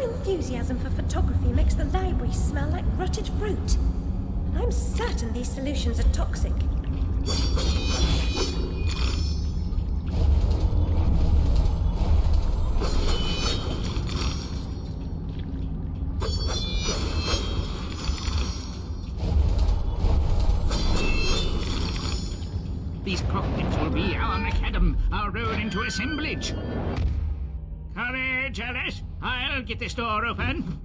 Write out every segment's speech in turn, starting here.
enthusiasm for photography makes the library smell like rotted fruit. And I'm certain these solutions are toxic. These cockpits will be our macadam, our road into assemblage. Courage, Alice. I'll get this door open.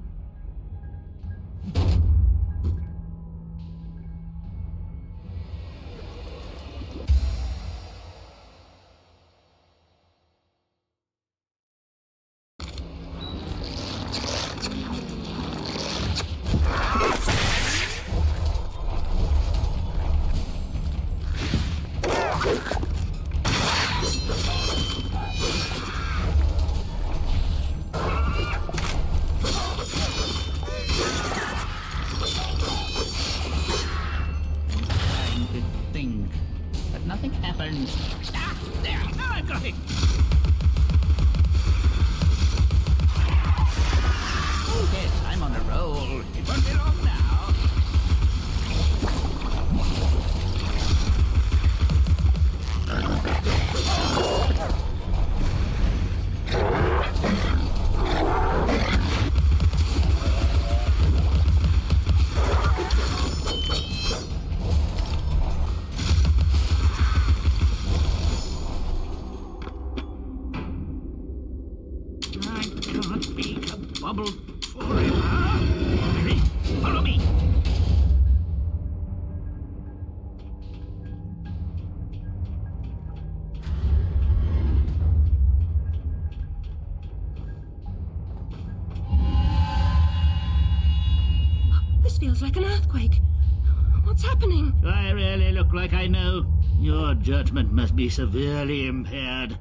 There! Now I've got it! Oh, yes, I'm on a roll. It won't be long now. Bubble forever. Hurry, follow me. This feels like an earthquake. What's happening? Do I really look like I know? Your judgment must be severely impaired.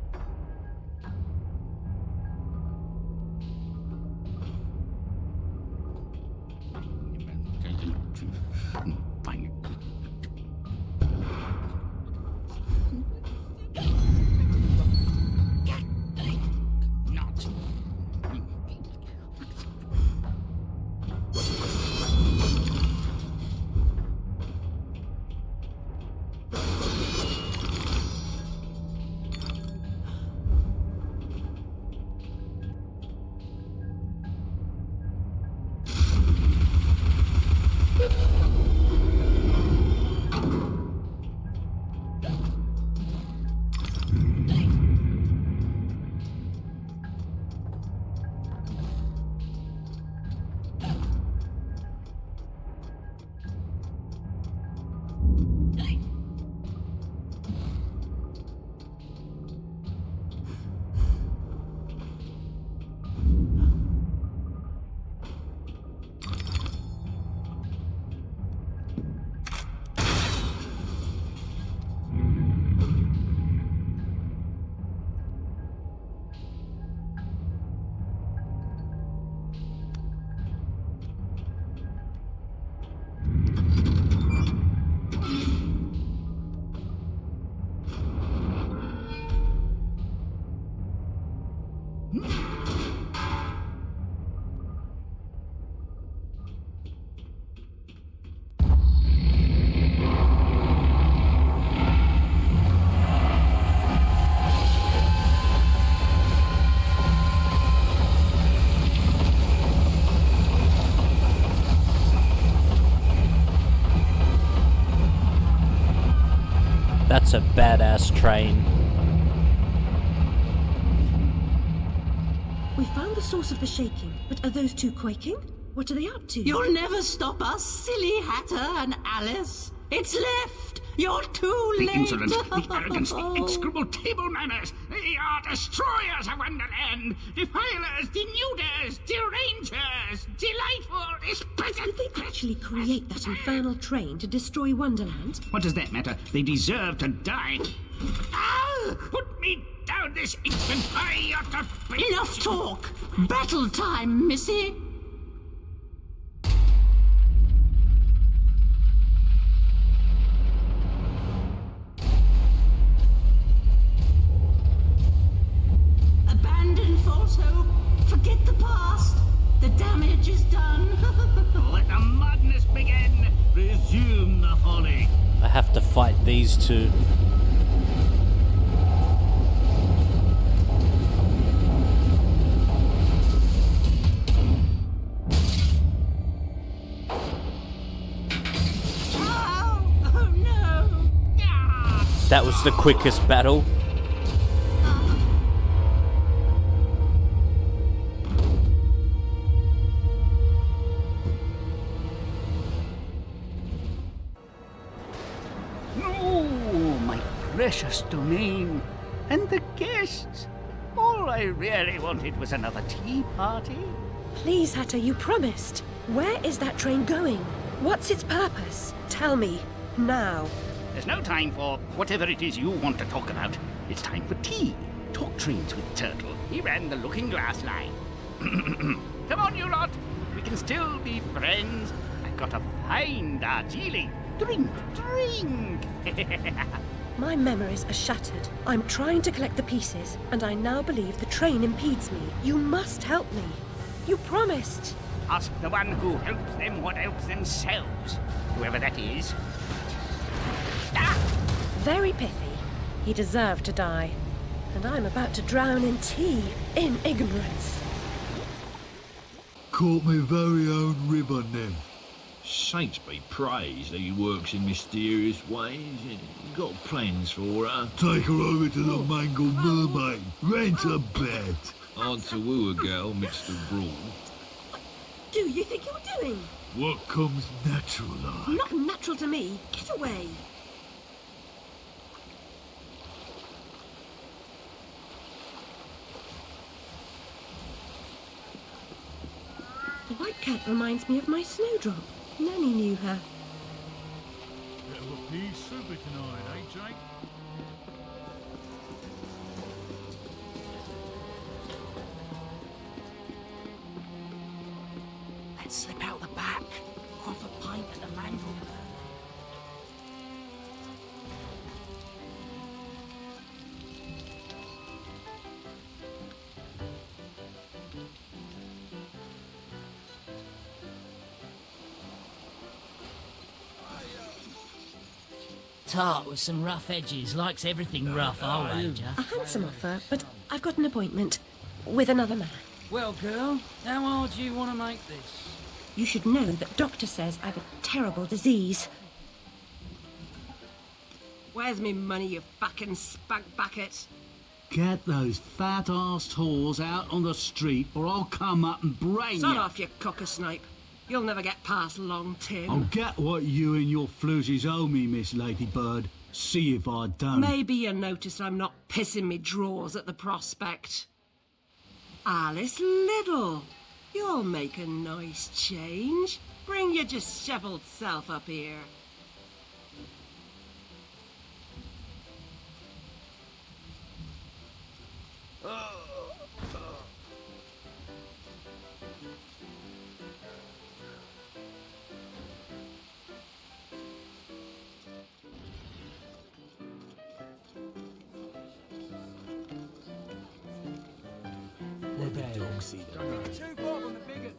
That's a badass train. We found the source of the shaking, but are those two quaking? What are they up to? You'll never stop us, silly Hatter and Alice. It's left. You're too late. The insolence, the arrogance, the execrable table manners. They are destroyers of Wonderland. Defilers, denuders, derangers. Delightful, Did they actually create that infernal train to destroy Wonderland? What does that matter? They deserve to die. Ah! Put me down this instant. I ought to be... Enough talk. Battle time, missy. Abandon false hope. Forget the past. damage is done. Let the madness begin. Resume the folly. I have to fight these two. Oh no! That was the quickest battle. Oh, my precious domain. And the guests. All I really wanted was another tea party. Please, Hatter, you promised. Where is that train going? What's its purpose? Tell me. Now. There's no time for whatever it is you want to talk about. It's time for tea. Talk trains with Turtle. He ran the Looking Glass line. Come on, you lot. We can still be friends. I've got a fine Darjeeling. Drink, drink. My memories are shattered. I'm trying to collect the pieces, and I now believe the train impedes me. You must help me. You promised. Ask the one who helps them what helps themselves. Whoever that is. Ah! Very pithy. He deserved to die. And I'm about to drown in tea, in ignorance. Caught my very own river nymph. Saints be praised that he works in mysterious ways. Got plans for her. Take her over to the Mangled Mermaid. Rent a bed. Hard to woo a girl mixed abroad. Do you think you're doing? What comes natural like? Not natural to me. Get away. The white cat reminds me of my snowdrop. Nanny knew her. Bit of a pea super tonight, eh, Jake? Let's slip out the back. Quaff a pint at the mangle. Tart with some rough edges. Likes everything rough, I'll wager. A handsome offer, but I've got an appointment with another man. Well, girl, how hard do you want to make this? You should know that doctor says I've a terrible disease. Where's me money, you fucking spunk bucket? Get those fat-assed whores out on the street or I'll come up and brain Sod you. off, you cocker-snipe. You'll never get past Long Tim. I'll get what you and your floozies owe me, Miss Ladybird. See if I don't. Maybe you notice I'm not pissing me drawers at the prospect. Alice Liddle, you'll make a nice change. Bring your dishevelled self up here.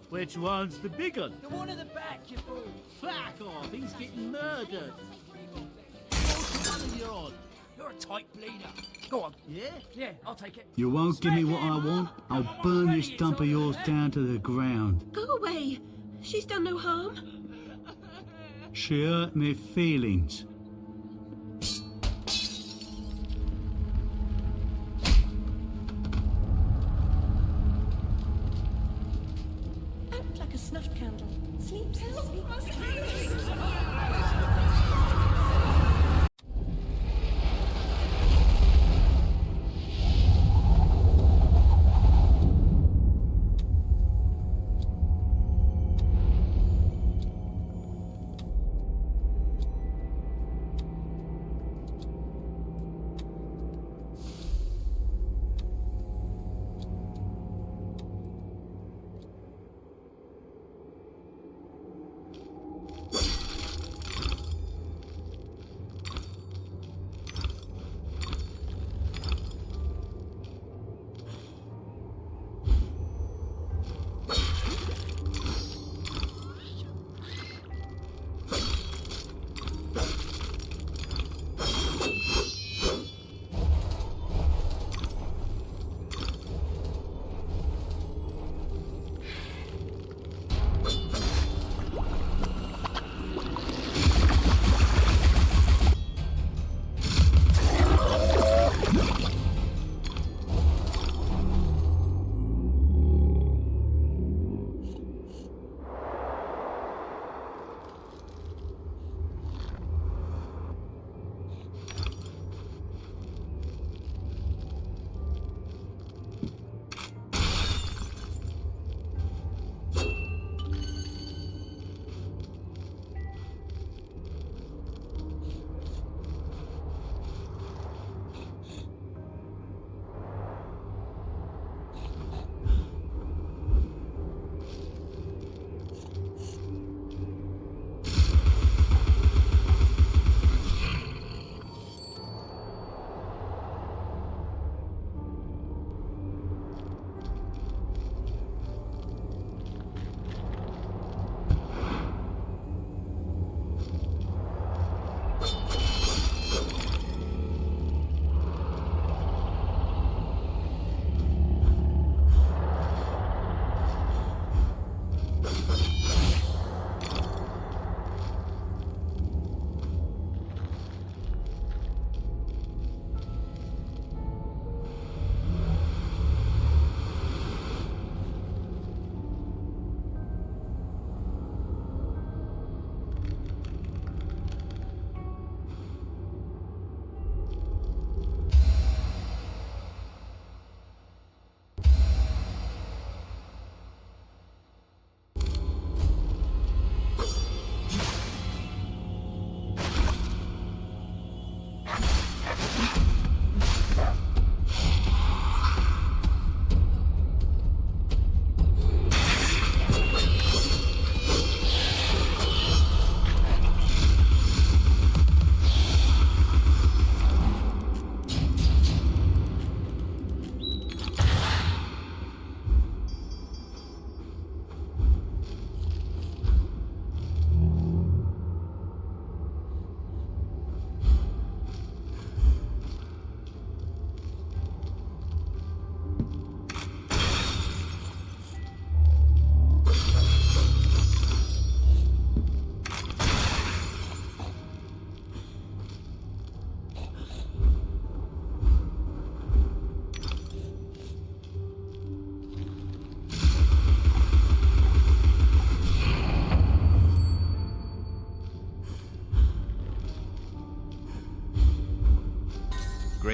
Which one's the big one? The one at the back, you fool. Fuck off, he's getting murdered. What's the one you're on? You're a tight bleeder. Go on. Yeah? Yeah, I'll take it. You won't give me what I want? I'll burn this dump of yours down to the ground. Go away. She's done no harm. She hurt me feelings. Act like a snuffed candle. Sleep, sleep.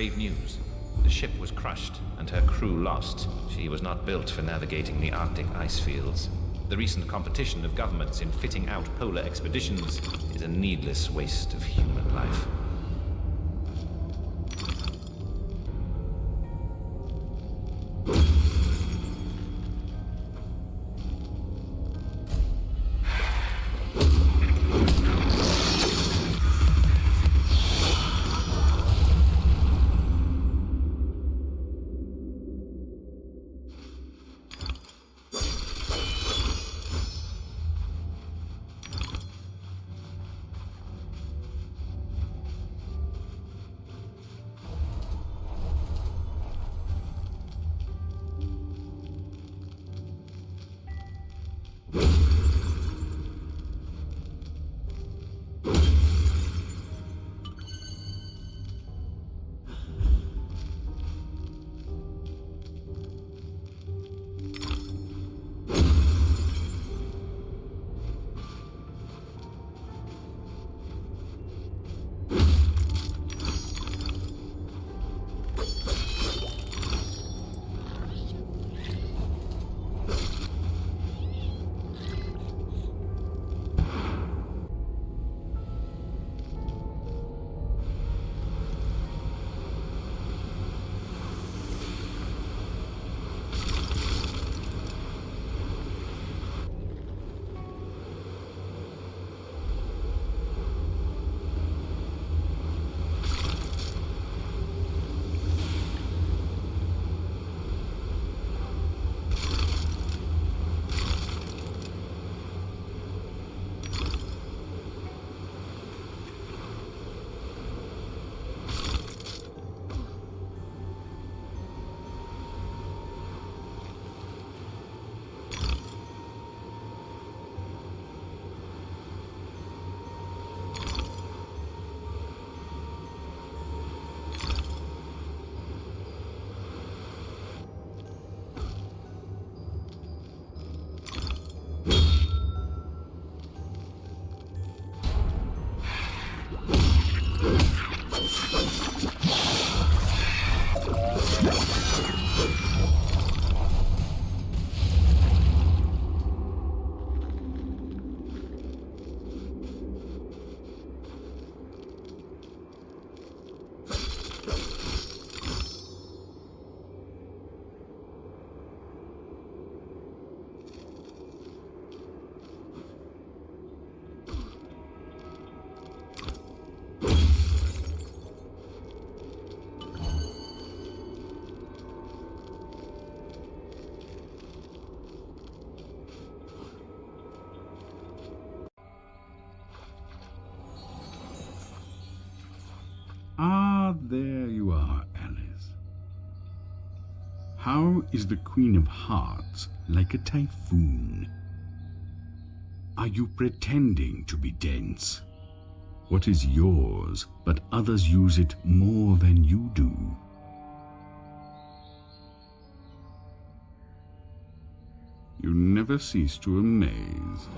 grave news. The ship was crushed and her crew lost. She was not built for navigating the Arctic ice fields. The recent competition of governments in fitting out polar expeditions is a needless waste of human life. Ah, there you are, Alice. How is the Queen of Hearts like a typhoon? Are you pretending to be dense? What is yours, but others use it more than you do? You never cease to amaze.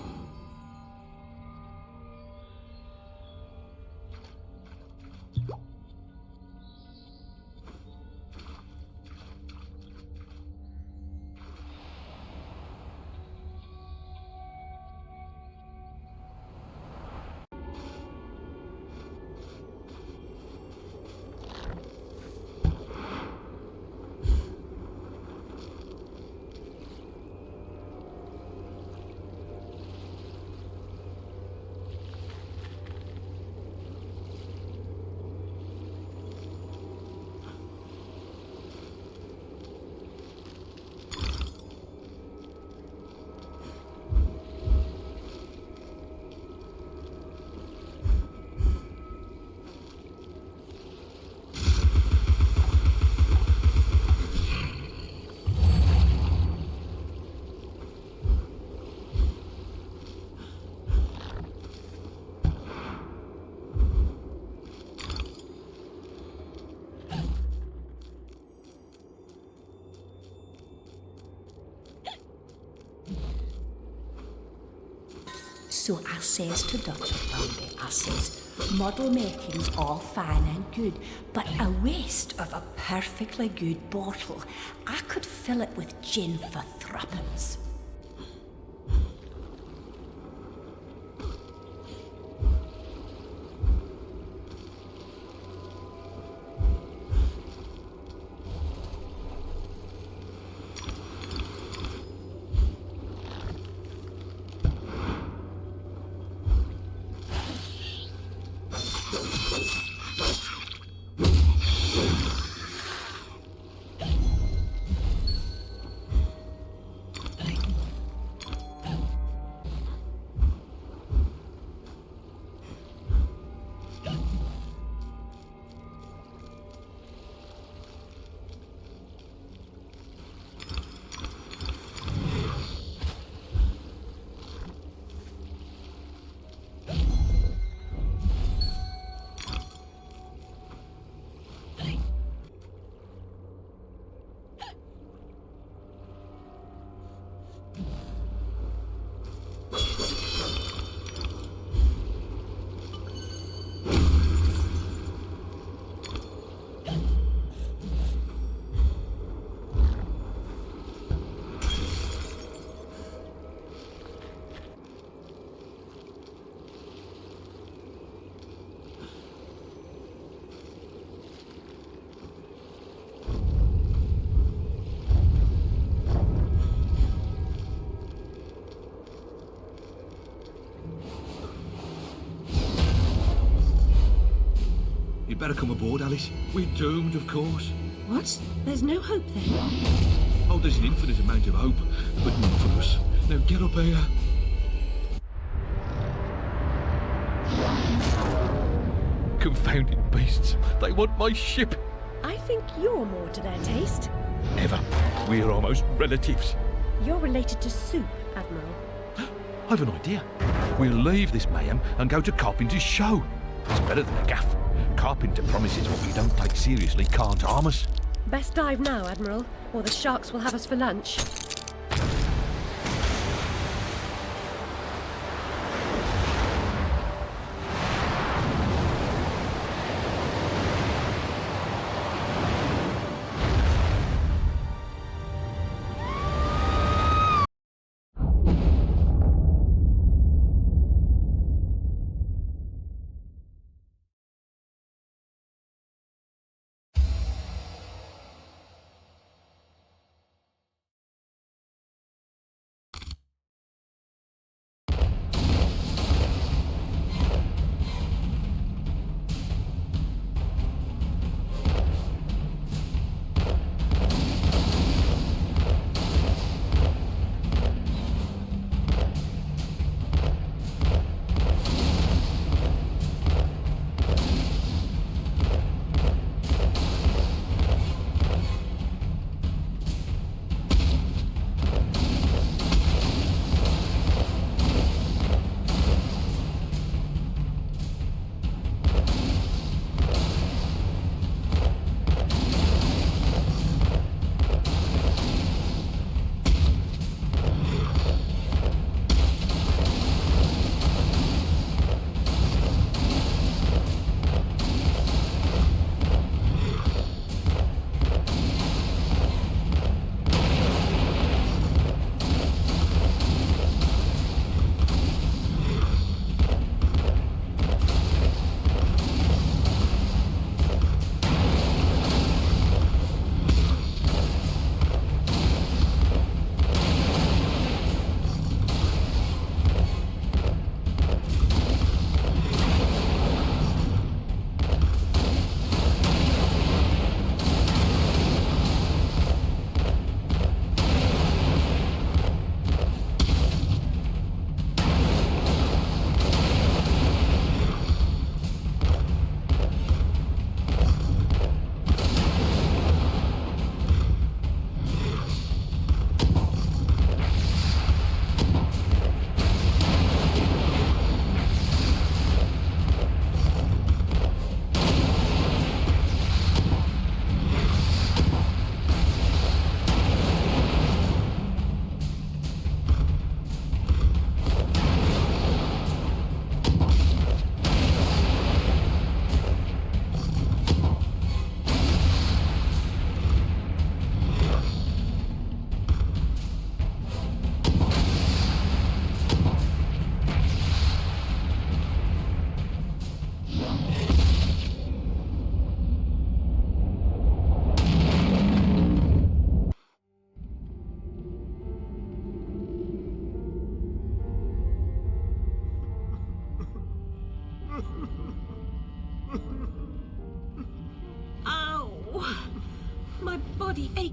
So I says to Dr. Bambi, I says, Model making's all fine and good, but a waste of a perfectly good bottle. I could fill it with gin for threepence. You'd better come aboard, Alice. We're doomed, of course. What? There's no hope then? Oh, there's an infinite amount of hope, but none for us. Now get up here. Confounded beasts. They want my ship. I think you're more to their taste. Never. We're almost relatives. You're related to Soup, Admiral. I've an idea. We'll leave this mayhem and go to Carpenter's show. It's better than a gaff. Carpenter promises what we don't take seriously can't harm us. Best dive now, Admiral, or the sharks will have us for lunch.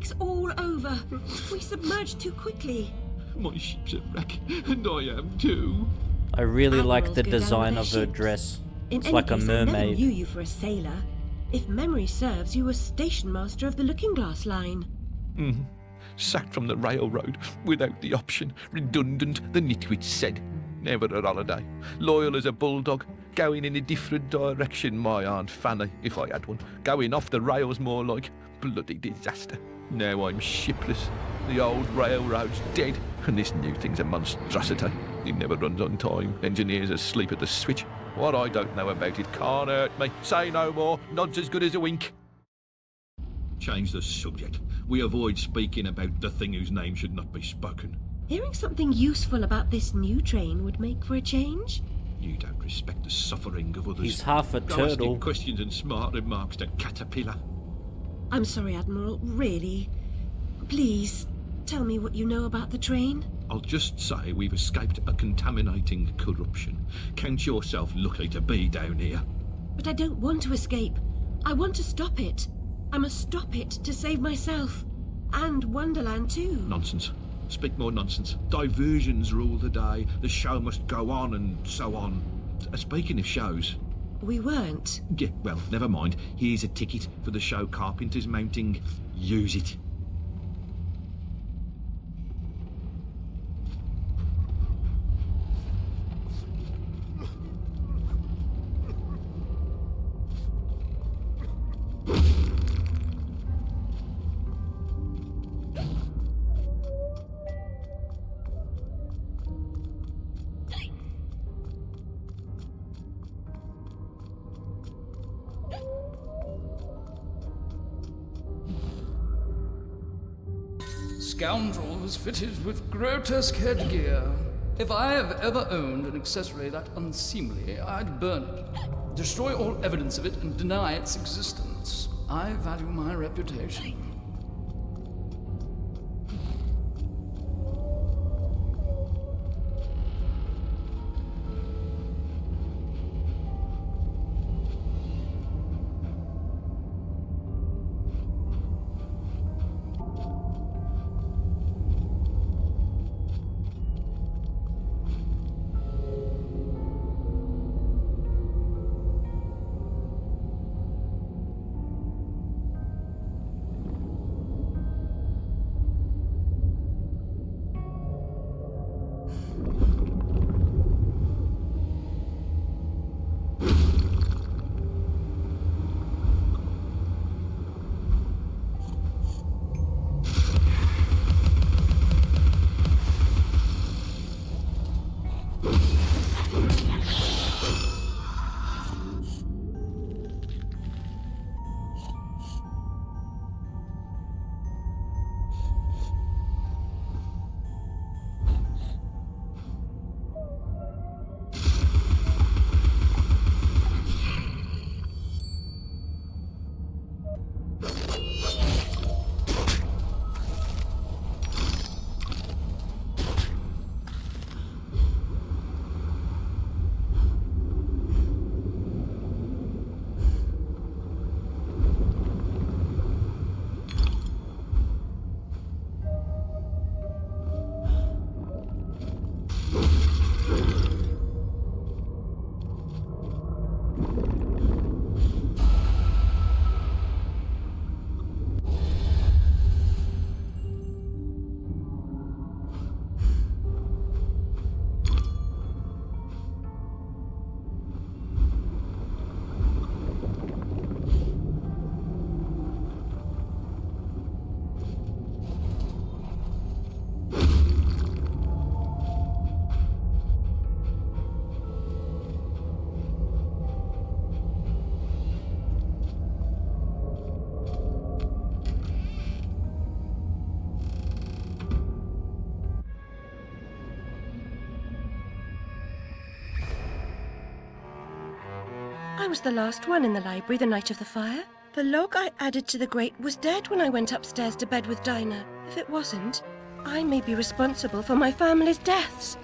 wreck's all over. We submerged too quickly. My ship's a wreck, and I am too. I really like Admirals the go down design with of their her ships. dress. In It's any like a case, I never mermaid. knew you for a sailor. If memory serves, you were station master of the Looking Glass line. Sacked from the railroad without the option. Redundant, the nitwit said. Never a holiday. Loyal as a bulldog. Going in a different direction, my Aunt Fanny, if I had one. Going off the rails more like. Bloody disaster. Now I'm shipless. The old railroad's dead, and this new thing's a monstrosity. It never runs on time. Engineers asleep at the switch. What I don't know about it can't hurt me. Say no more. Nod's as good as a wink. Change the subject. We avoid speaking about the thing whose name should not be spoken. Hearing something useful about this new train would make for a change. You don't respect the suffering of others. He's half a Go turtle. asking questions and smart remarks to Caterpillar. I'm sorry, Admiral, really. Please, tell me what you know about the train. I'll just say we've escaped a contaminating corruption. Count yourself lucky to be down here. But I don't want to escape. I want to stop it. I must stop it to save myself. And Wonderland too. Nonsense. Speak more nonsense. Diversions rule the day. The show must go on and so on. Speaking of shows... We weren't. Yeah, well, never mind. Here's a ticket for the show Carpenter's mounting. Use it. Scoundrel was fitted with grotesque headgear. If I have ever owned an accessory that unseemly, I'd burn it, destroy all evidence of it, and deny its existence. I value my reputation. I was the last one in the library the night of the fire. The log I added to the grate was dead when I went upstairs to bed with Dinah. If it wasn't, I may be responsible for my family's deaths.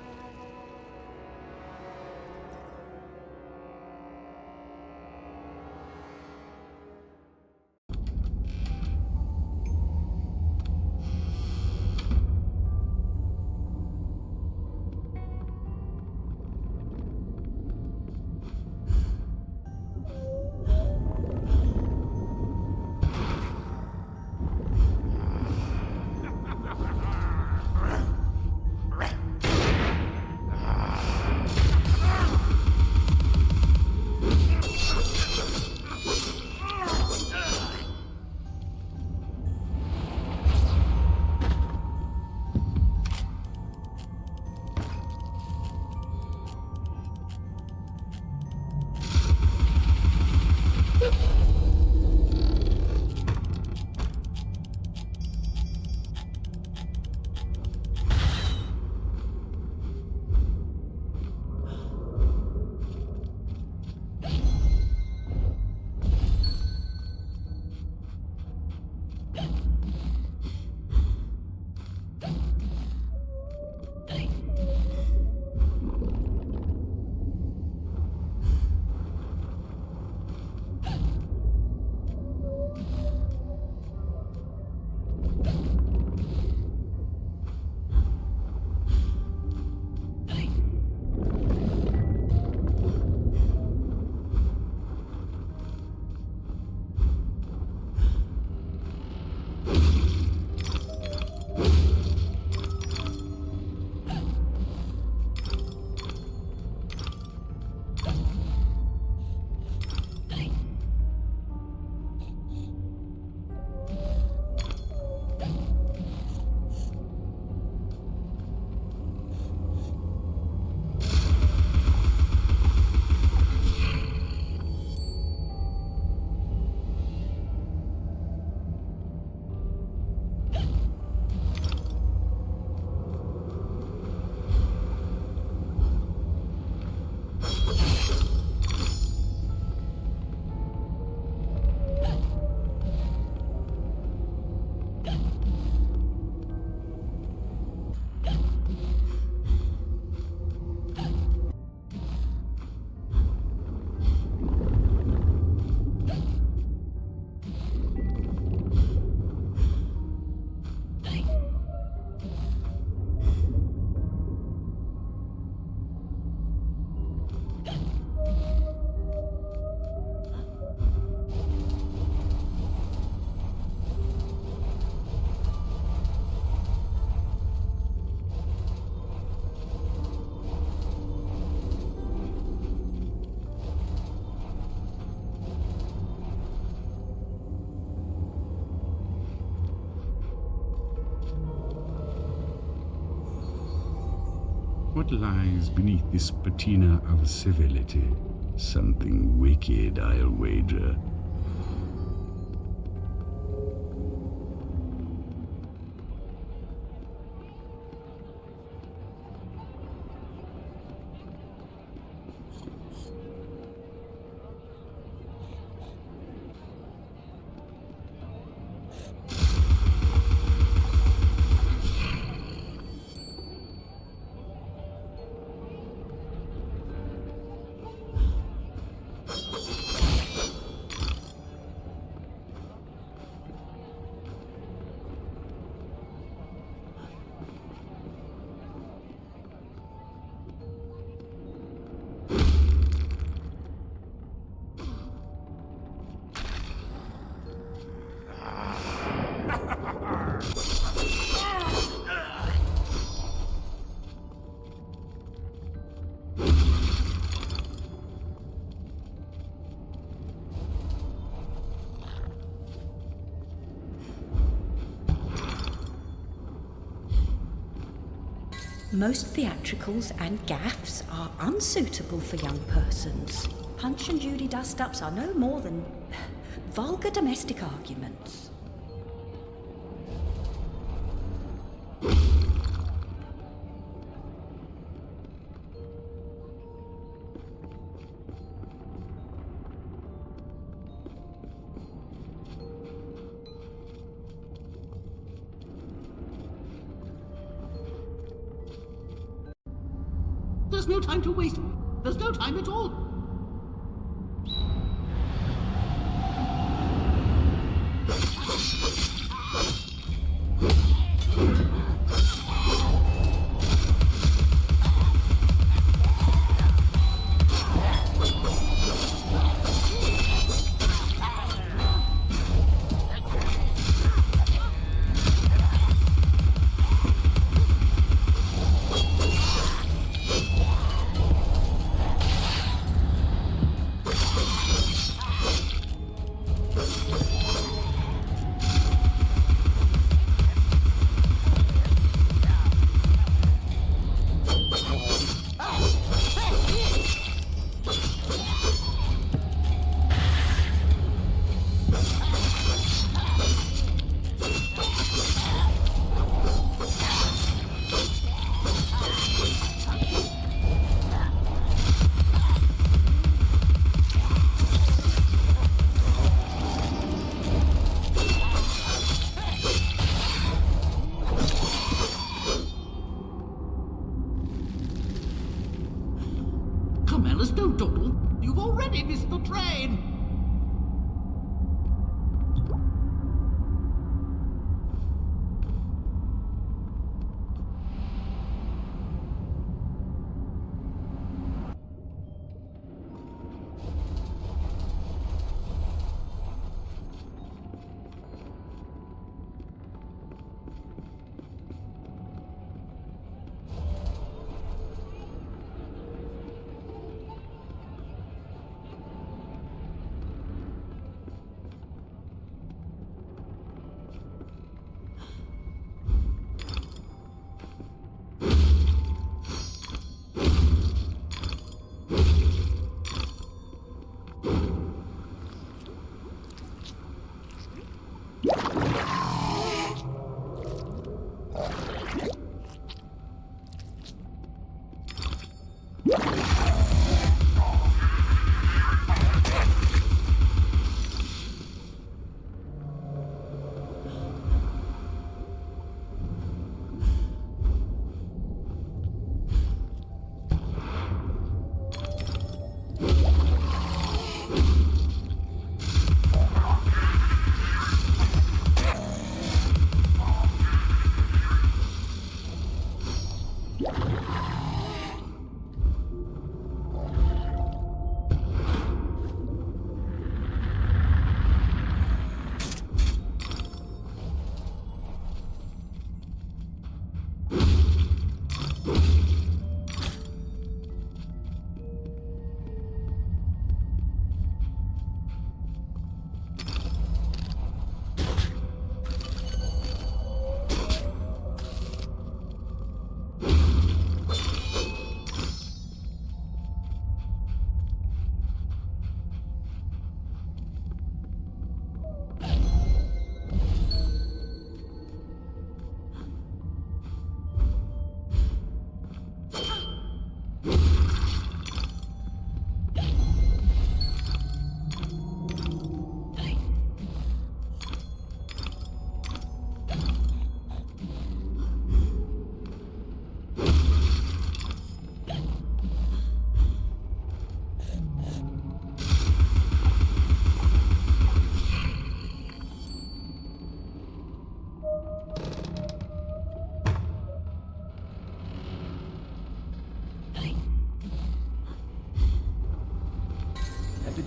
What lies beneath this patina of civility? Something wicked, I'll wager. Most theatricals and gaffs are unsuitable for young persons. Punch and Judy dust-ups are no more than vulgar domestic arguments. There's no time to waste. There's no time at all. Come, Alice, don't dawdle. You've already missed the train.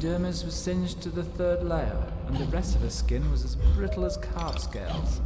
epidermis was singed to the 3rd layer, and the rest of her skin was as brittle as carp scales.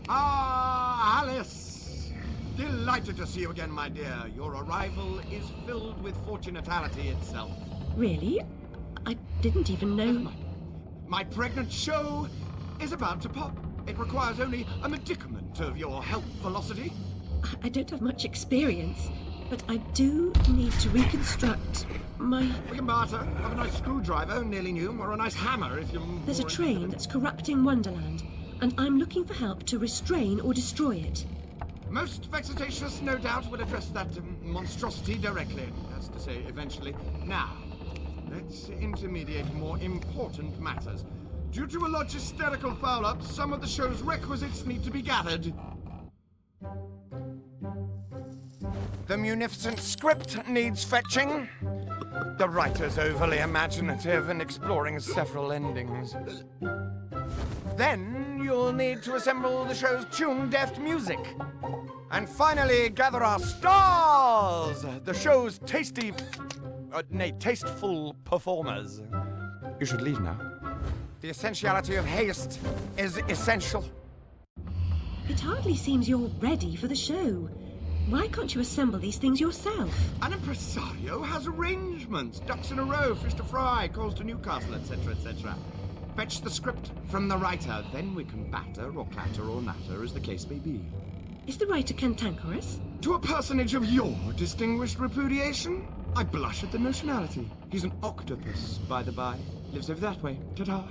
Ah, Alice! Delighted to see you again, my dear. Your arrival is filled with fortunatality itself. Really? I didn't even know... My pregnant show is about to pop. It requires only a medicament of your health velocity. I don't have much experience, but I do need to reconstruct my... We can barter. Have a nice screwdriver, nearly new, or a nice hammer if you're... There's a train that's corrupting Wonderland, and I'm looking for help to restrain or destroy it. Most vexatious, no doubt, will address that monstrosity directly. That's to say, eventually. Now, let's intermediate more important matters. Due to a logisterical foul-up, some of the show's requisites need to be gathered. The munificent script needs fetching. The writer's overly imaginative and exploring several endings. Then you'll need to assemble the show's tune-deft music. And finally, gather our stars! The show's tasteful performers. You should leave now. The essentiality of haste is essential. It hardly seems you're ready for the show. Why can't you assemble these things yourself? An impresario has arrangements. Ducks in a row, fish to fry, calls to Newcastle, etc., etc. Fetch the script from the writer, then we can batter or clatter or natter, as the case may be. Is the writer cantankerous? To a personage of your distinguished repudiation? I blush at the notionality. He's an octopus, by the by. Lives over that way. Ta-ta.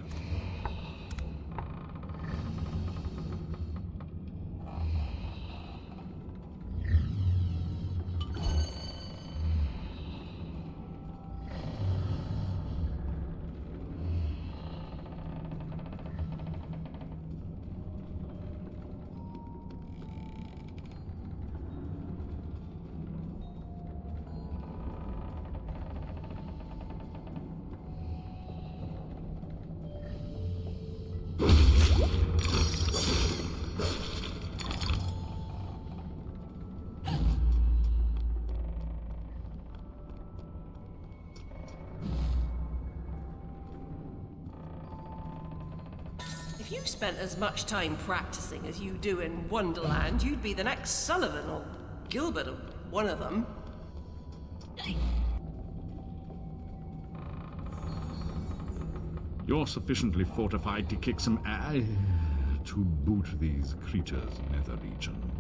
If you spent as much time practicing as you do in Wonderland, you'd be the next Sullivan or Gilbert or one of them. You're sufficiently fortified to kick some to boot these creatures' nether regions.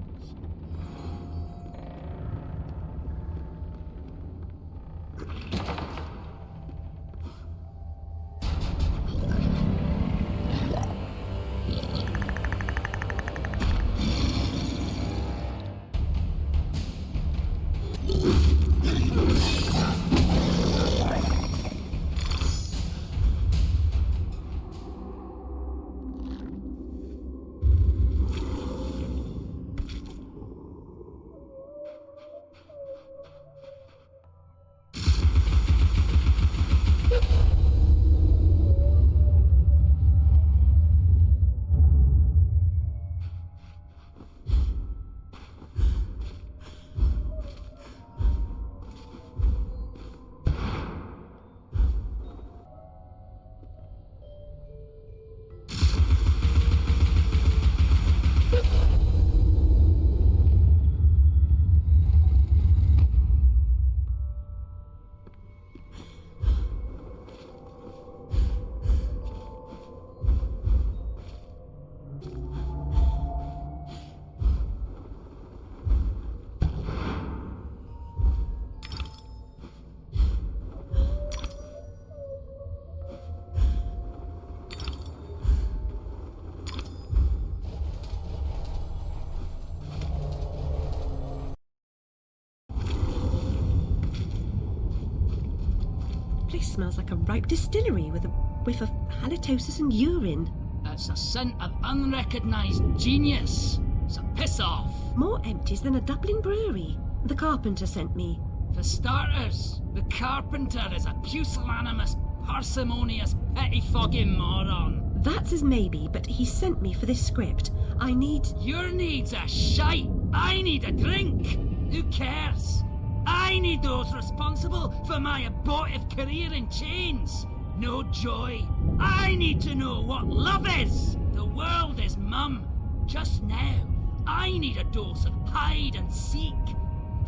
smells like a ripe distillery with a whiff of halitosis and urine. It's a scent of unrecognised genius. So piss off. More empties than a Dublin brewery. The carpenter sent me. For starters, the carpenter is a pusillanimous, parsimonious, pettifogging moron. That's his maybe, but he sent me for this script. I need... Your needs are shite. I need a drink. Who cares? I need those responsible for my abortive career in chains. No joy. I need to know what love is. The world is mum. Just now, I need a dose of hide and seek.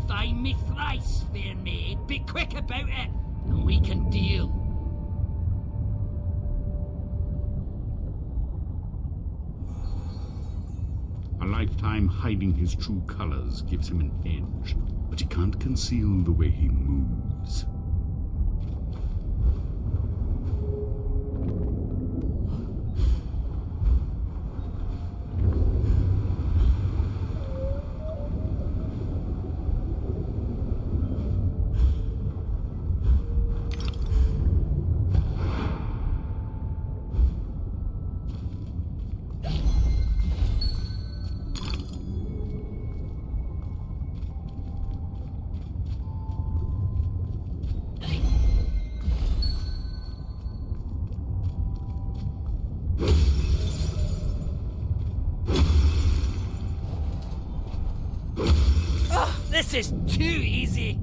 Find me thrice, fair maid. Be quick about it, and we can deal. A lifetime hiding his true colors gives him an edge, but he can't conceal the way he moves. This is too easy.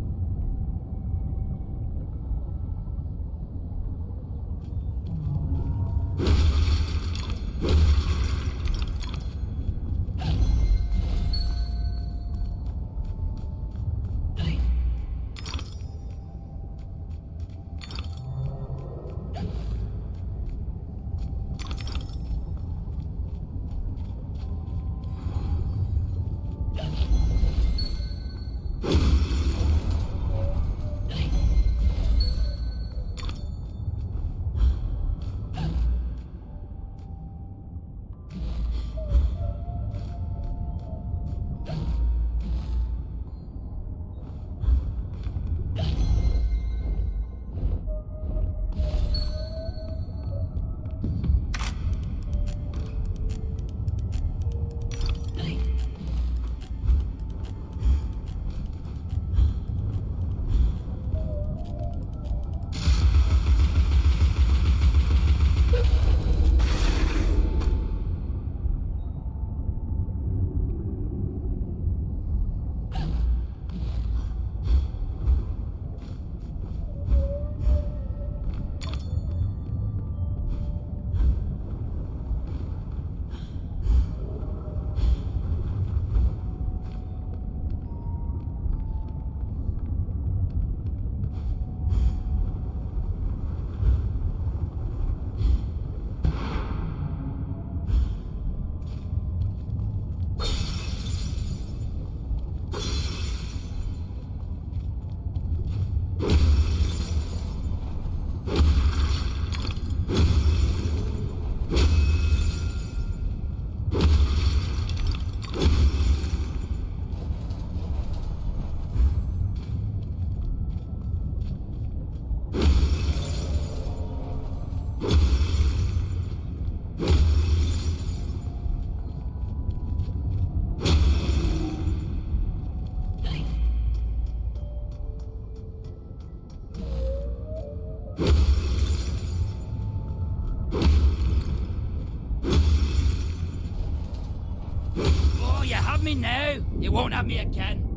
Me now, you won't have me again.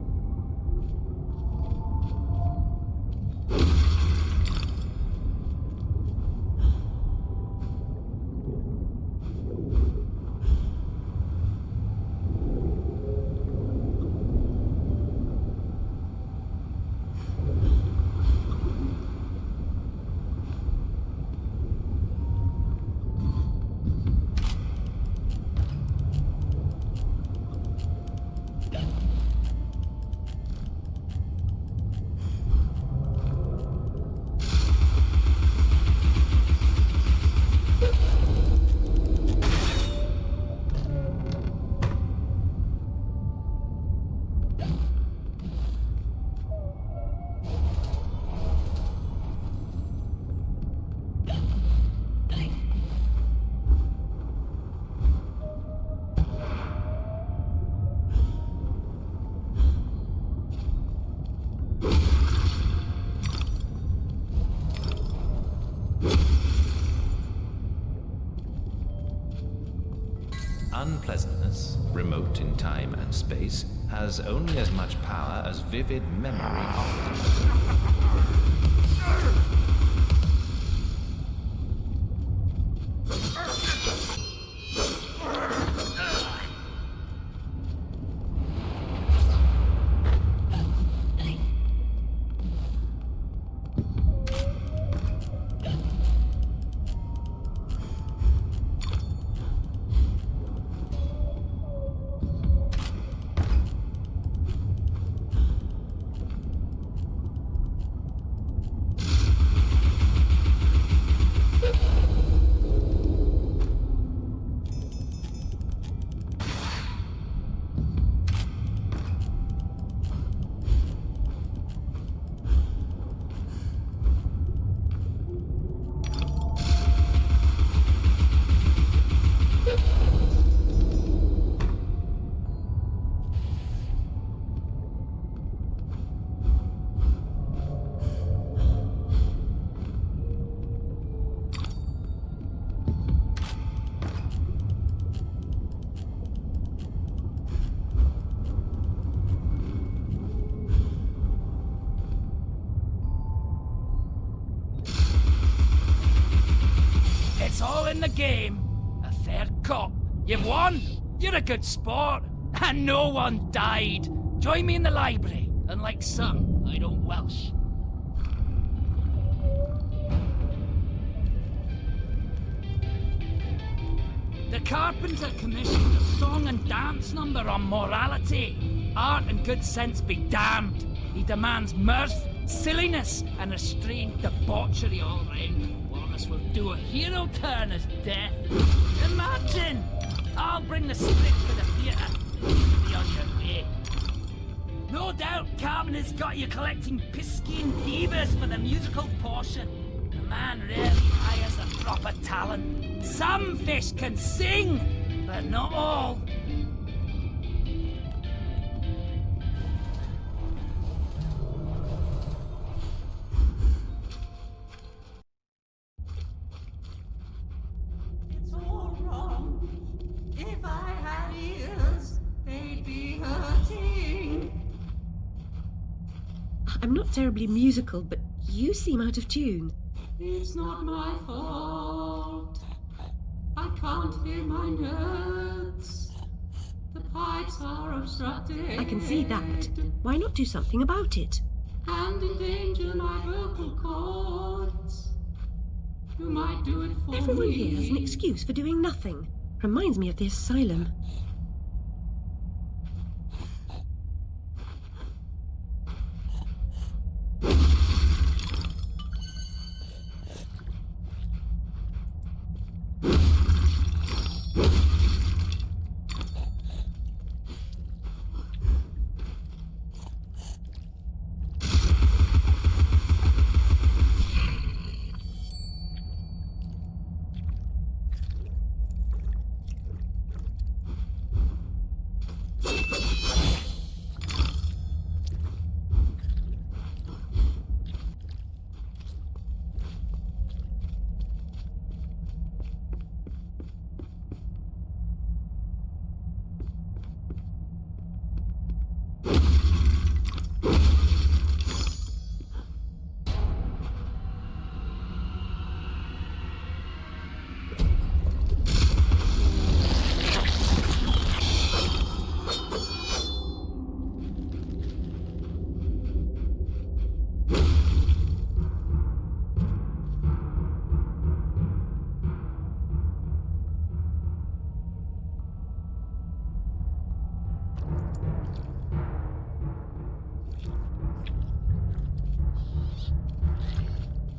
unpleasantness, remote in time and space, has only as much power as vivid memory offers. It's all in the game. A fair cop. You've won. You're a good sport. And no one died. Join me in the library. Unlike some, I don't Welsh. The Carpenter commissioned a song and dance number on morality. Art and good sense be damned. He demands mirth, silliness, and restrained debauchery all round. Wallace will do a hero turn as death. Imagine! I'll bring the script to the theatre. Be on your way. No doubt Carmen has got you collecting Piscean divas for the musical portion. The man rarely hires a proper talent. Some fish can sing, but not all. It's all wrong. If I had ears, they'd be hurting. I'm not terribly musical, but you seem out of tune. It's not my fault. I can't hear my notes. The pipes are obstructed. I can see that. Why not do something about it? And endanger my vocal cords. You might do it for Everyone me. here has an excuse for doing nothing. Reminds me of the asylum.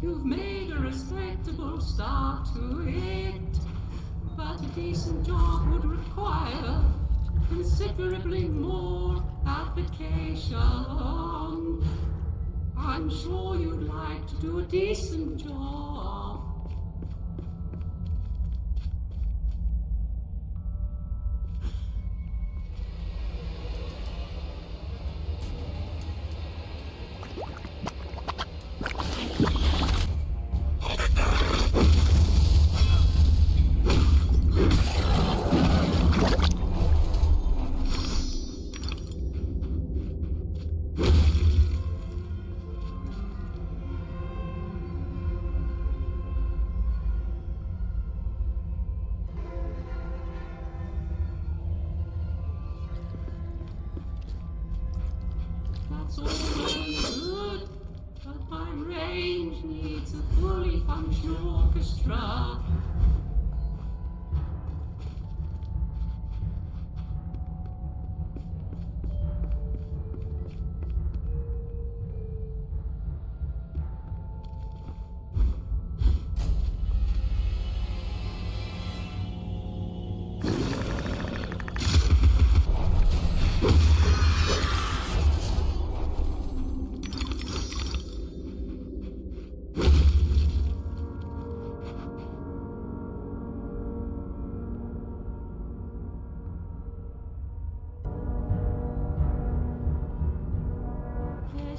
You've made a respectable start to it, but a decent job would require considerably more application. I'm sure you'd like to do a decent job. That's all well and good, but my range needs a fully functional orchestra.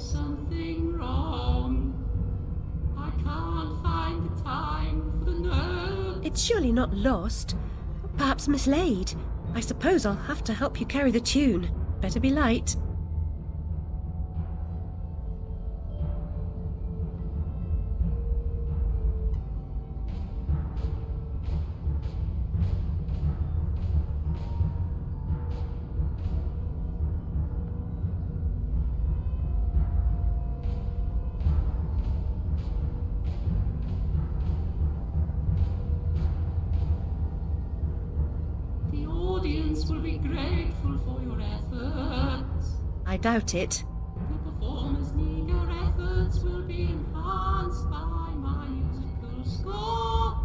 Something wrong. I can't find the time for the note. It's surely not lost. Perhaps mislaid. I suppose I'll have to help you carry the tune. Better be light. The audience will be grateful for your efforts. I doubt it. The performers' meager efforts will be enhanced by my musical score.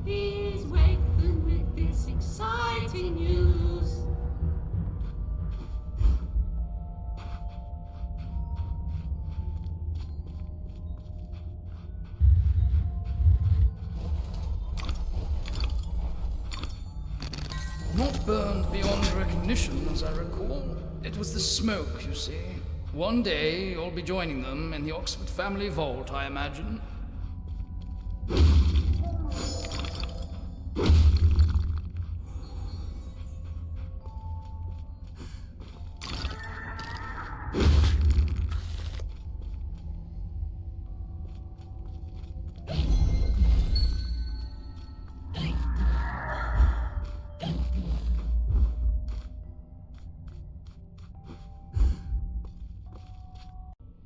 Please wake them with this exciting news. Not burned beyond recognition, as I recall. It was the smoke, you see. One day, you'll be joining them in the Oxford family vault, I imagine.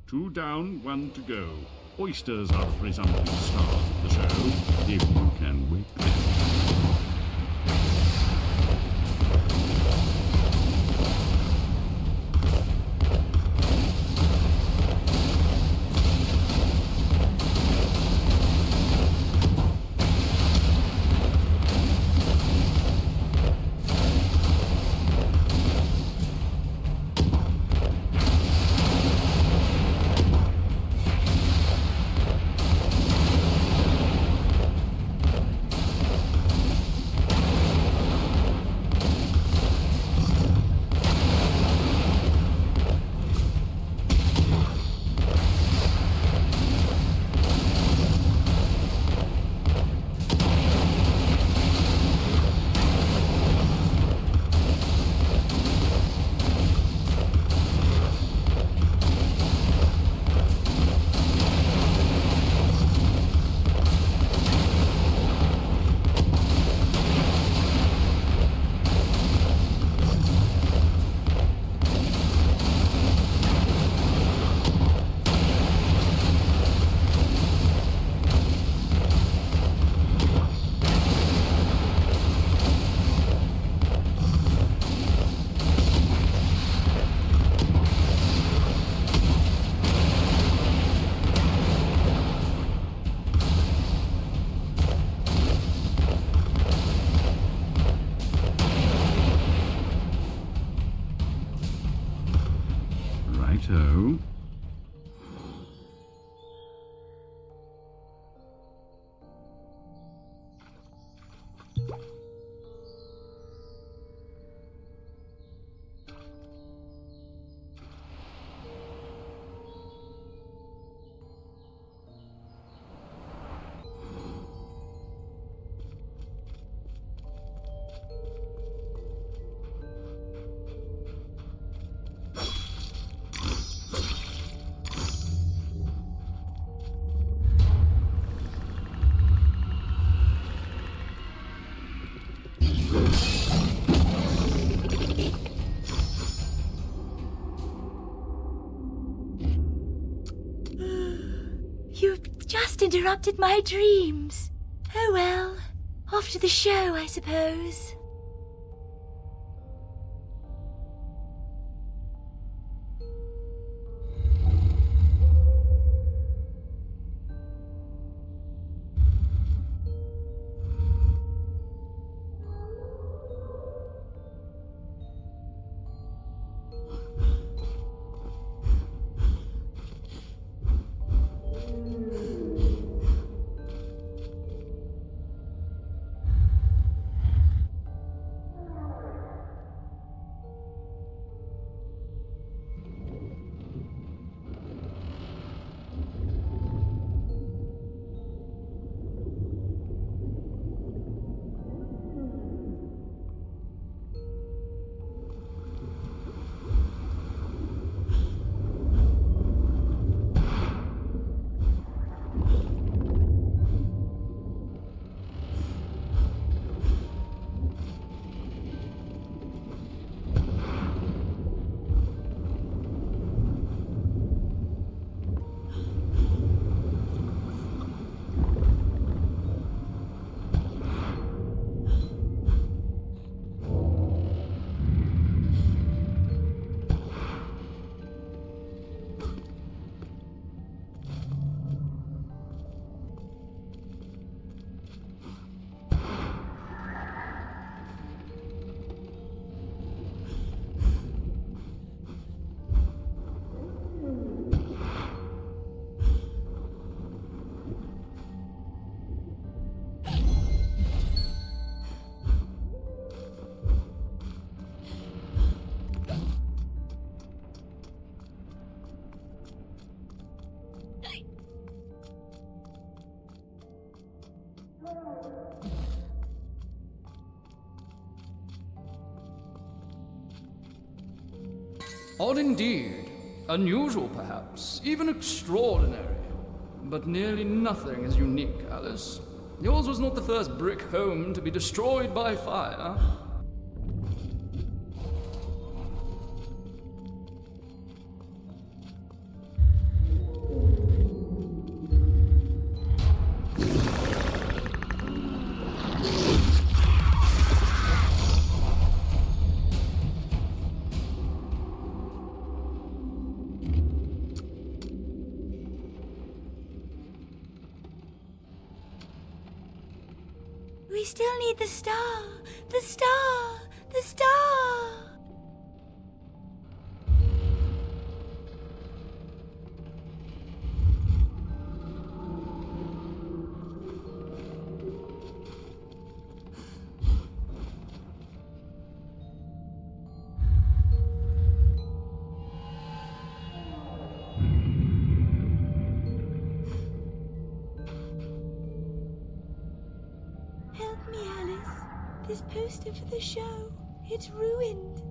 Two down, one to go. Oysters are presumptive stars of the show, if you can wake them. Righto. interrupted my dreams. Oh well, off to the show, I suppose. Odd indeed. Unusual, perhaps. Even extraordinary. But nearly nothing is unique, Alice. Yours was not the first brick home to be destroyed by fire. We still need the star! The star! The star! Help me, Alice. This poster for the show, it's ruined.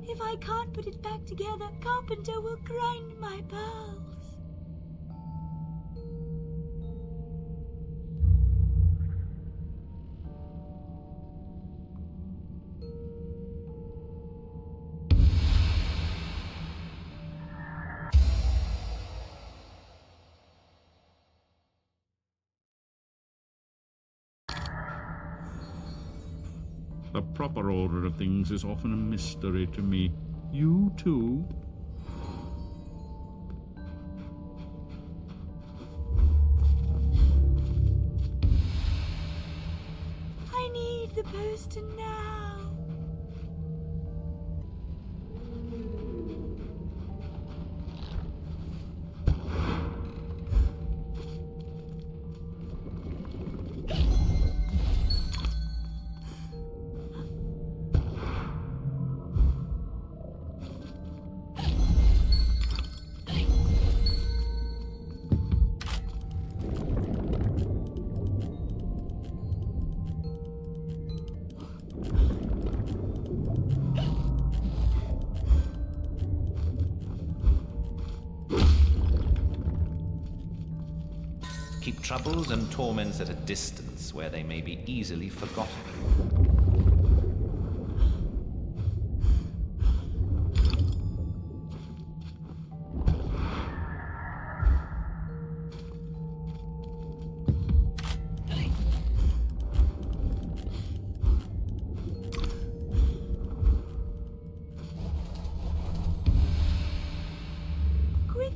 If I can't put it back together, Carpenter will grind my pearls. The proper order of things is often a mystery to me. You too? I need the poster now. Keep troubles and torments at a distance where they may be easily forgotten.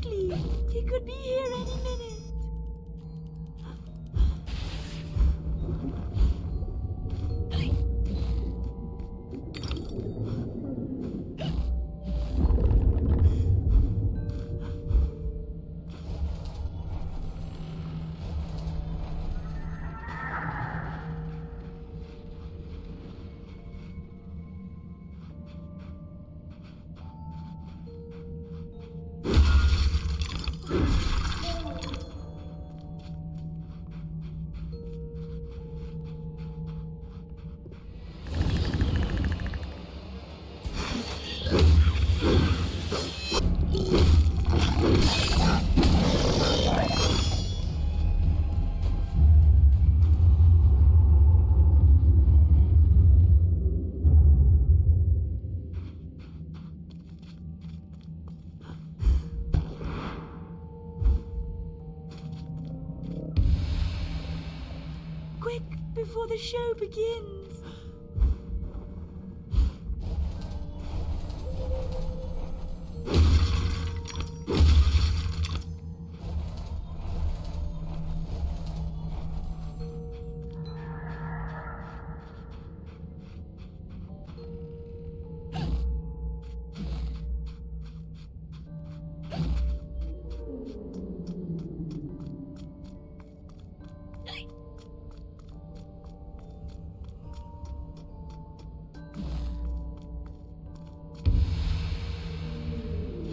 quickly. He could be here any minute. Quick, before the show begins.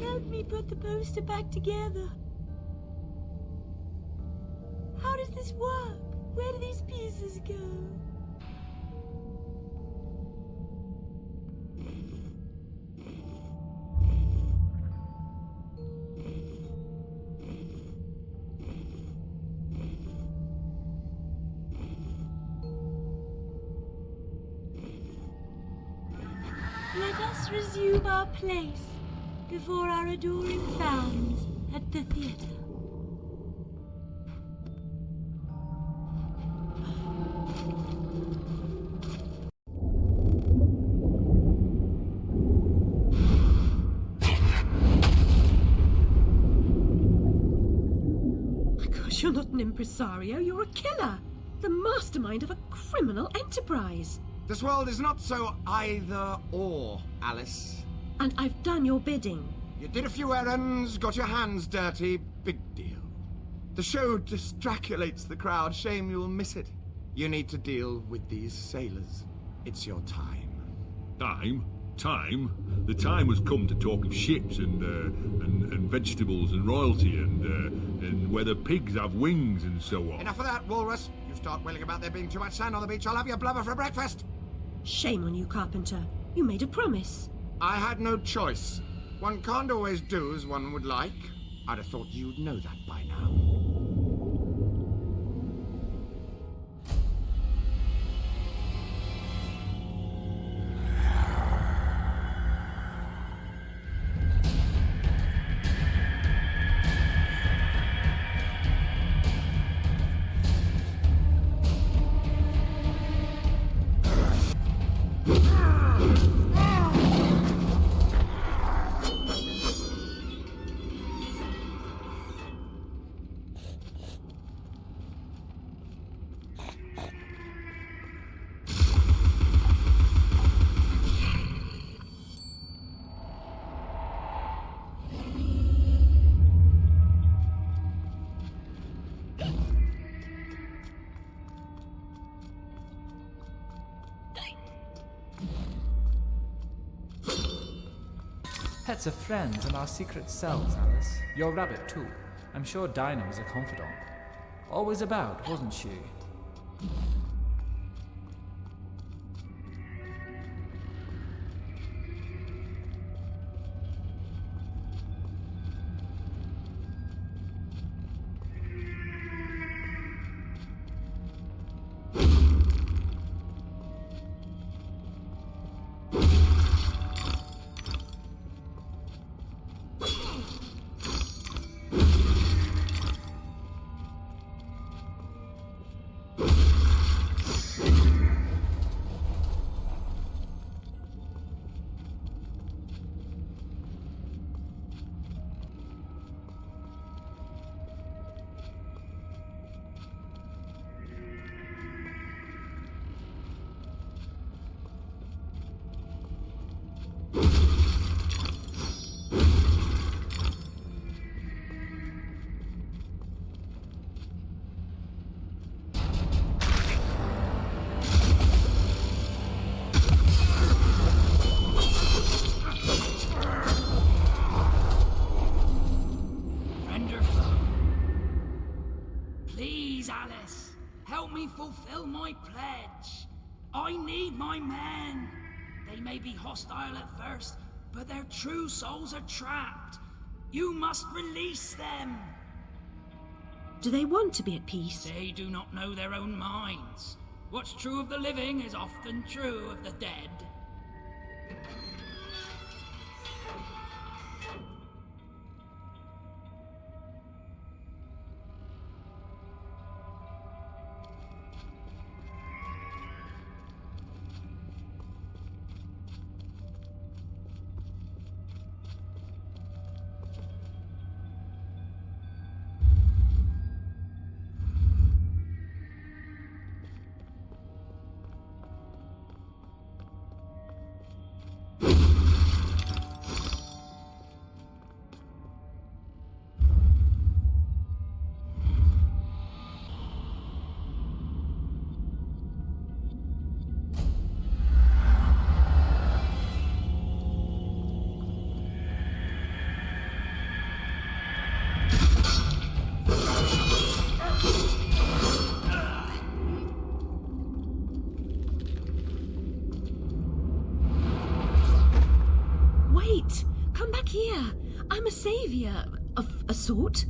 Help me put the poster back together. How does this work? Where do these pieces go? Let us resume our place before our adoring fans at the theatre. My gosh, you're not an impresario, you're a killer. The mastermind of a criminal enterprise. This world is not so either-or, Alice. And I've done your bidding. You did a few errands, got your hands dirty, big deal. The show distraculates the crowd, shame you'll miss it. You need to deal with these sailors. It's your time. Time? Time? The time has come to talk of ships and vegetables and royalty and whether pigs have wings and so on. Enough of that, Walrus. You start wailing about there being too much sand on the beach, I'll have your blubber for breakfast. Shame on you, Carpenter. You made a promise. I had no choice. One can't always do as one would like. I'd have thought you'd know that by now. Pets are friends in our secret cells, Alice. Your rabbit, too. I'm sure Dinah was a confidant. Always about, wasn't she? my pledge. I need my men. They may be hostile at first, but their true souls are trapped. You must release them. Do they want to be at peace? They do not know their own minds. What's true of the living is often true of the dead. Wait! Come back here! I'm a saviour of a sort.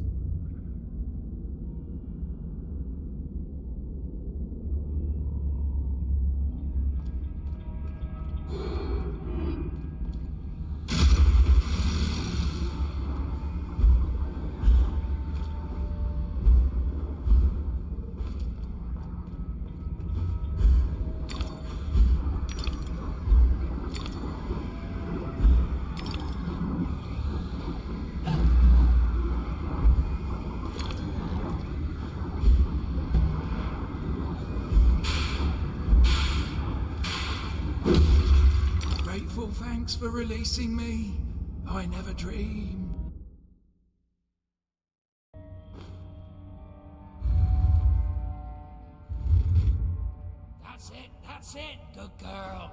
Grateful thanks for releasing me. I never dreamed. That's it, good girl.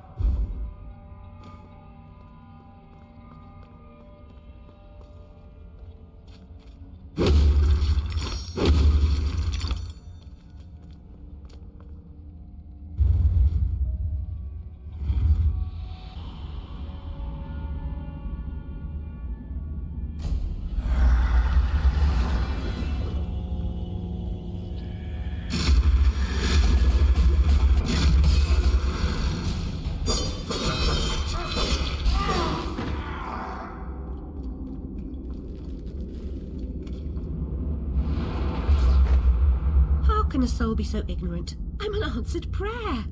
How can a soul be so ignorant? I'm an answered prayer.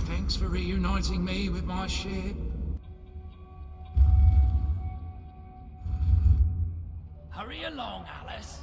Thanks for reuniting me with my ship. Hurry along, Alice.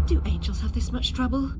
Do angels have this much trouble?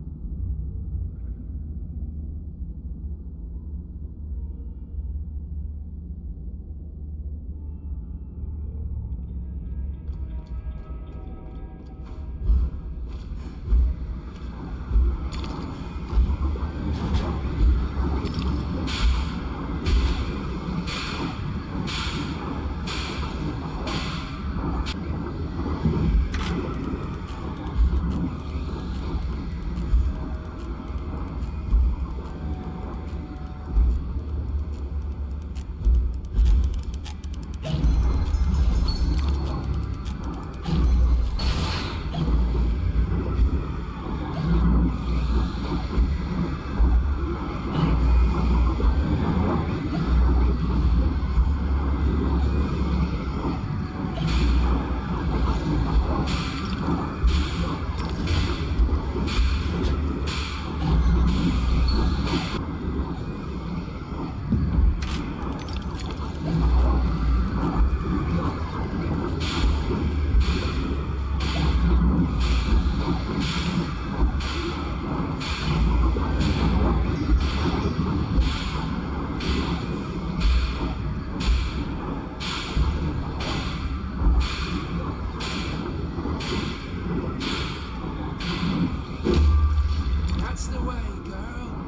That's the way, girl.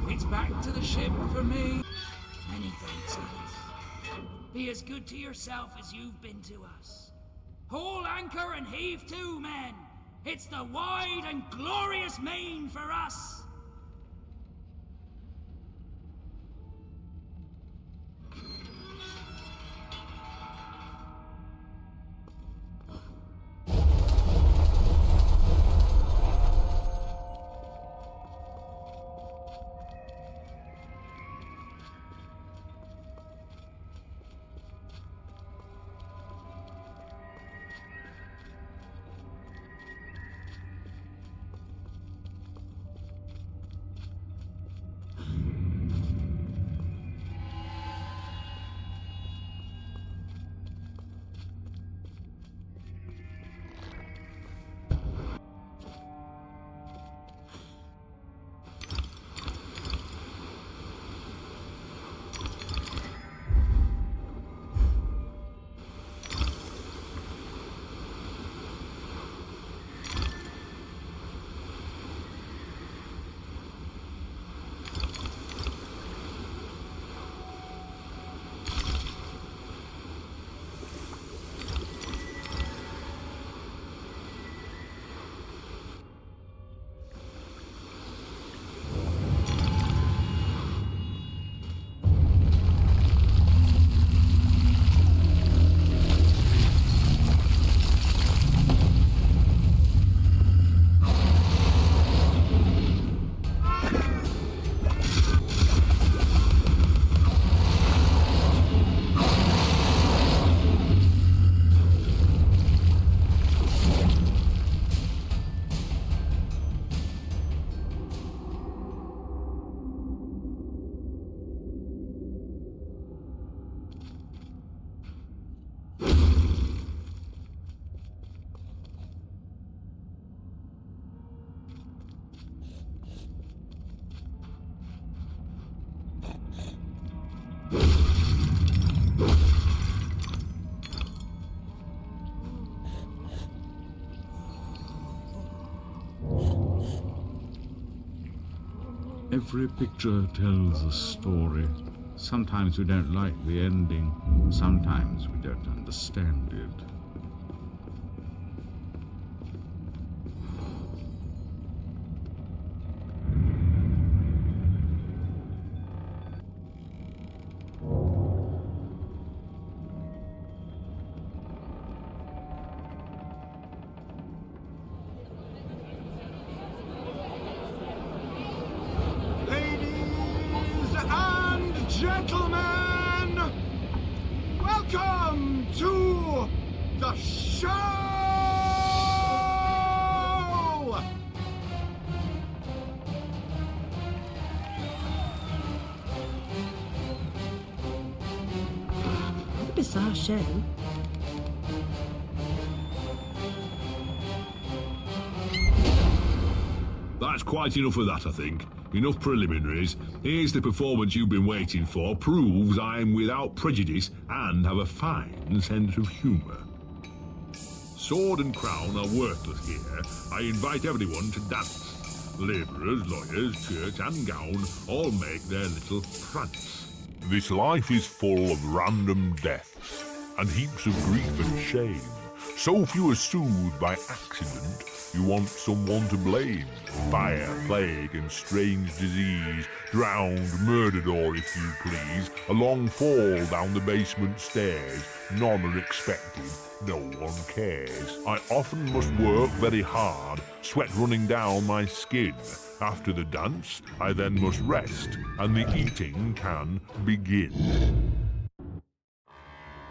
It's back to the ship for me. Many thanks, Alice. Be as good to yourself as you've been to us. Haul anchor and heave to, men. It's the wide and glorious main for us. Every picture tells a story. Sometimes we don't like the ending. Sometimes we don't understand it. Gentlemen, welcome to the show! What a bizarre show. That's quite enough of that, I think. Enough preliminaries. Here's the performance you've been waiting for. Proves I'm without prejudice and have a fine sense of humour. Sword and crown are worthless here. I invite everyone to dance. Labourers, lawyers, church and gown all make their little prance. This life is full of random deaths and heaps of grief and shame. So few are soothed by accident, you want someone to blame. Fire, plague and strange disease, drowned, murdered or, if you please, a long fall down the basement stairs. None are expected, no one cares. I often must work very hard, sweat running down my skin. After the dance, I then must rest, and the eating can begin.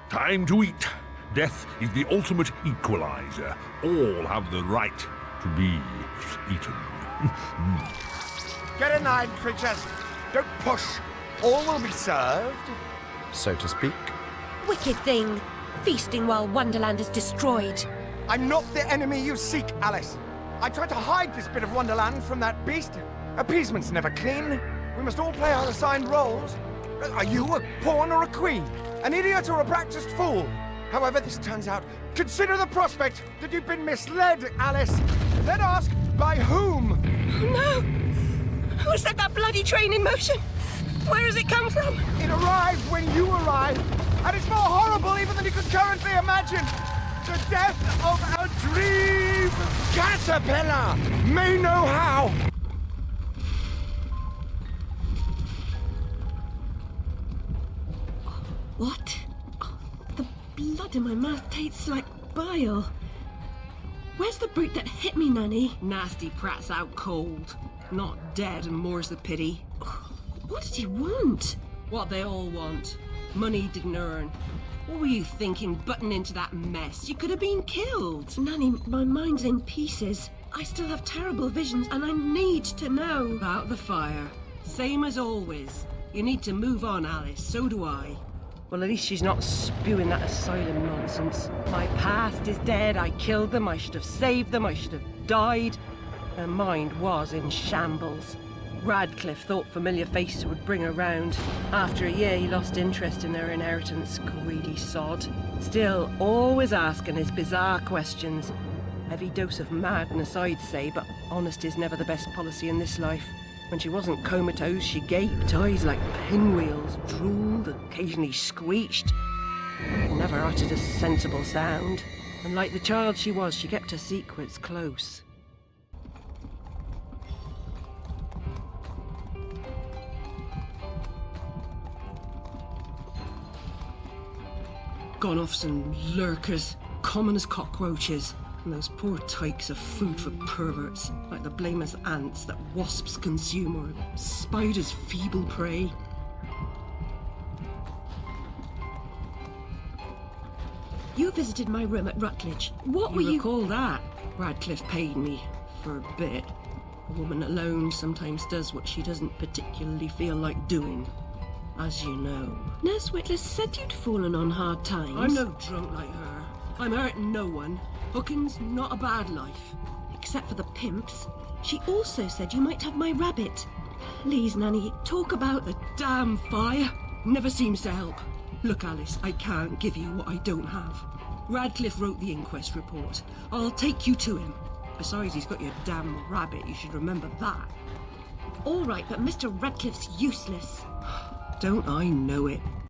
Time to eat. Death is the ultimate equalizer. All have the right to be eaten. Get in line, creatures. Don't push. All will be served, so to speak. Wicked thing. Feasting while Wonderland is destroyed. I'm not the enemy you seek, Alice. I tried to hide this bit of Wonderland from that beast. Appeasement's never clean. We must all play our assigned roles. Are you a pawn or a queen? An idiot or a practiced fool? However this turns out, consider the prospect that you've been misled, Alice. Then ask, by whom? Oh, no! Who set that bloody train in motion? Where has it come from? It arrived when you arrived, and it's more horrible even than you could currently imagine. The death of a dream caterpillar may know how. What? The blood in my mouth tastes like bile. Where's the brute that hit me, Nanny? Nasty prat's out cold. Not dead, and more's the pity. What did he want? What they all want. Money didn't earn. What were you thinking, butting into that mess? You could have been killed. Nanny, my mind's in pieces. I still have terrible visions, and I need to know. About the fire. Same as always. You need to move on, Alice. So do I. Well, at least she's not spewing that asylum nonsense. My past is dead. I killed them. I should have saved them. I should have died. Her mind was in shambles. Radcliffe thought familiar faces would bring her round. After a year, he lost interest in her inheritance. Greedy sod. Still, always asking his bizarre questions. Heavy dose of madness, I'd say, but honesty's never the best policy in this life. When she wasn't comatose, she gaped, eyes like pinwheels, drooled, occasionally screeched. Never uttered a sensible sound. And like the child she was, she kept her secrets close. Gone off some lurkers, common as cockroaches. And those poor tykes are food for perverts, like the blameless ants that wasps consume or spiders' feeble prey. You visited my room at Rutledge. What were you... You recall that? Radcliffe paid me for a bit. A woman alone sometimes does what she doesn't particularly feel like doing. As you know. Nurse Whitler said you'd fallen on hard times. I'm no drunk like her. I'm hurting no one. Hooking's not a bad life. Except for the pimps. She also said you might have my rabbit. Please, Nanny, talk about the damn fire. Never seems to help. Look, Alice, I can't give you what I don't have. Radcliffe wrote the inquest report. I'll take you to him. Besides, he's got your damn rabbit. You should remember that. All right, but Mr. Radcliffe's useless. Don't I know it?